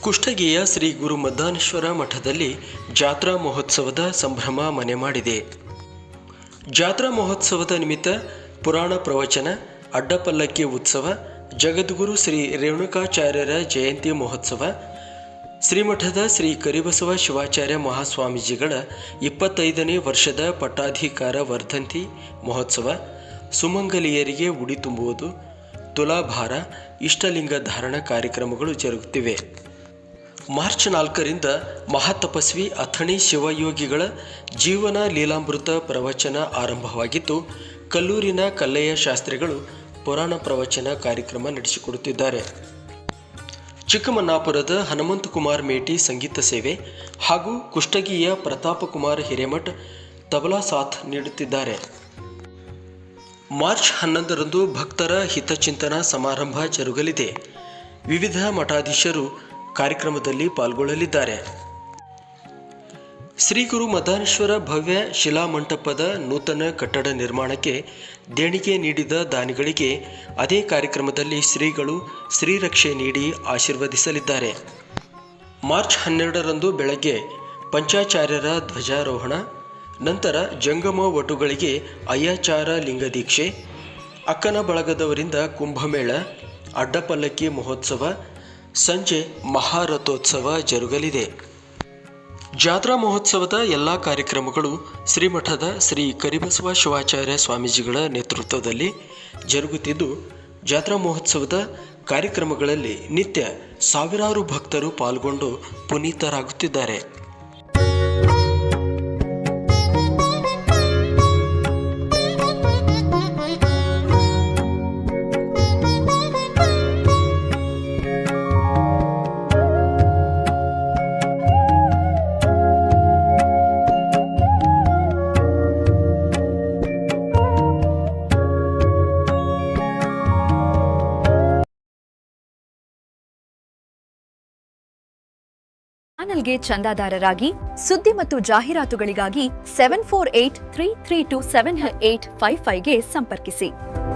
ಕುಷ್ಟಗಿಯ ಶ್ರೀ ಗುರು ಮದ್ದಾನೇಶ್ವರ ಮಠದಲ್ಲಿ ಜಾತ್ರಾ ಮಹೋತ್ಸವದ ಸಂಭ್ರಮ ಮನೆ ಮಾಡಿದೆ. ಜಾತ್ರಾ ಮಹೋತ್ಸವದ ನಿಮಿತ್ತ ಪುರಾಣ ಪ್ರವಚನ, ಅಡ್ಡಪಲ್ಲಕ್ಕಿ ಉತ್ಸವ, ಜಗದ್ಗುರು ಶ್ರೀ ರೇಣುಕಾಚಾರ್ಯರ ಜಯಂತಿ ಮಹೋತ್ಸವ, ಶ್ರೀಮಠದ ಶ್ರೀ ಕರಿಬಸವ ಶಿವಾಚಾರ್ಯ ಮಹಾಸ್ವಾಮೀಜಿಗಳ 25ನೇ ವರ್ಷದ ಪಟ್ಟಾಧಿಕಾರ ವರ್ಧಂತಿ ಮಹೋತ್ಸವ, ಸುಮಂಗಲಿಯರಿಗೆ ಉಡಿ ತುಂಬುವುದು, ತುಲಾಭಾರ, ಇಷ್ಟಲಿಂಗ ಧಾರಣ ಕಾರ್ಯಕ್ರಮಗಳು ಜರುಗುತ್ತಿವೆ. ಮಾರ್ಚ್ 4ರಿಂದ ಮಹಾತಪಸ್ವಿ ಅಥಣಿ ಶಿವಯೋಗಿಗಳ ಜೀವನ ಲೀಲಾಮೃತ ಪ್ರವಚನ ಆರಂಭವಾಗಿದ್ದು, ಕಲ್ಲೂರಿನ ಕಲ್ಲಯ್ಯ ಶಾಸ್ತ್ರಿಗಳು ಪುರಾಣ ಪ್ರವಚನ ಕಾರ್ಯಕ್ರಮ ನಡೆಸಿಕೊಡುತ್ತಿದ್ದಾರೆ. ಚಿಕ್ಕಮನ್ನಾಪುರದ ಹನುಮಂತಕುಮಾರ್ ಮೇಟಿ ಸಂಗೀತ ಸೇವೆ ಹಾಗೂ ಕುಷ್ಟಗಿಯ ಪ್ರತಾಪಕುಮಾರ್ ಹಿರೇಮಠ್ ತಬಲಾ ಸಾಥ್ ನೀಡುತ್ತಿದ್ದಾರೆ. ಮಾರ್ಚ್ 11ರಂದು ಭಕ್ತರ ಹಿತಚಿಂತನ ಸಮಾರಂಭ ಜರುಗಲಿದೆ. ವಿವಿಧ ಮಠಾಧೀಶರು ಕಾರ್ಯಕ್ರಮದಲ್ಲಿ ಪಾಲ್ಗೊಳ್ಳಲಿದ್ದಾರೆ. ಶ್ರೀ ಗುರು ಮದ್ದಾನೇಶ್ವರ ಭವ್ಯ ಶಿಲಾಮಂಟಪದ ನೂತನ ಕಟ್ಟಡ ನಿರ್ಮಾಣಕ್ಕೆ ದೇಣಿಗೆ ನೀಡಿದ ದಾನಿಗಳಿಗೆ ಅದೇ ಕಾರ್ಯಕ್ರಮದಲ್ಲಿ ಶ್ರೀಗಳು ಶ್ರೀರಕ್ಷೆ ನೀಡಿ ಆಶೀರ್ವದಿಸಲಿದ್ದಾರೆ. ಮಾರ್ಚ್ 12ರಂದು ಬೆಳಗ್ಗೆ ಪಂಚಾಚಾರ್ಯರ ಧ್ವಜಾರೋಹಣ, ನಂತರ ಜಂಗಮ ವಟುಗಳಿಗೆ ಅಯ್ಯಾಚಾರ ಲಿಂಗದೀಕ್ಷೆ, ಅಕ್ಕನ ಬಳಗದವರಿಂದ ಕುಂಭಮೇಳ, ಅಡ್ಡಪಲ್ಲಕ್ಕಿ ಮಹೋತ್ಸವ, ಸಂಜೆ ಮಹಾರಥೋತ್ಸವ ಜರುಗಲಿದೆ. ಜಾತ್ರಾ ಮಹೋತ್ಸವದ ಎಲ್ಲ ಕಾರ್ಯಕ್ರಮಗಳು ಶ್ರೀಮಠದ ಶ್ರೀ ಕರಿಬಸವ ಶಿವಾಚಾರ್ಯ ಸ್ವಾಮೀಜಿಗಳ ನೇತೃತ್ವದಲ್ಲಿ ಜರುಗುತ್ತಿದ್ದು, ಜಾತ್ರಾ ಮಹೋತ್ಸವದ ಕಾರ್ಯಕ್ರಮಗಳಲ್ಲಿ ನಿತ್ಯ ಸಾವಿರಾರು ಭಕ್ತರು ಪಾಲ್ಗೊಂಡು ಪುನೀತರಾಗುತ್ತಿದ್ದಾರೆ. ಚಾನೆಲ್ಗೆ ಚಂದಾದಾರರಾಗಿ ಸುದ್ದಿ ಮತ್ತು ಜಾಹೀರಾತುಗಳಿಗಾಗಿ 7483327855ಗೆ ಸಂಪರ್ಕಿಸಿ.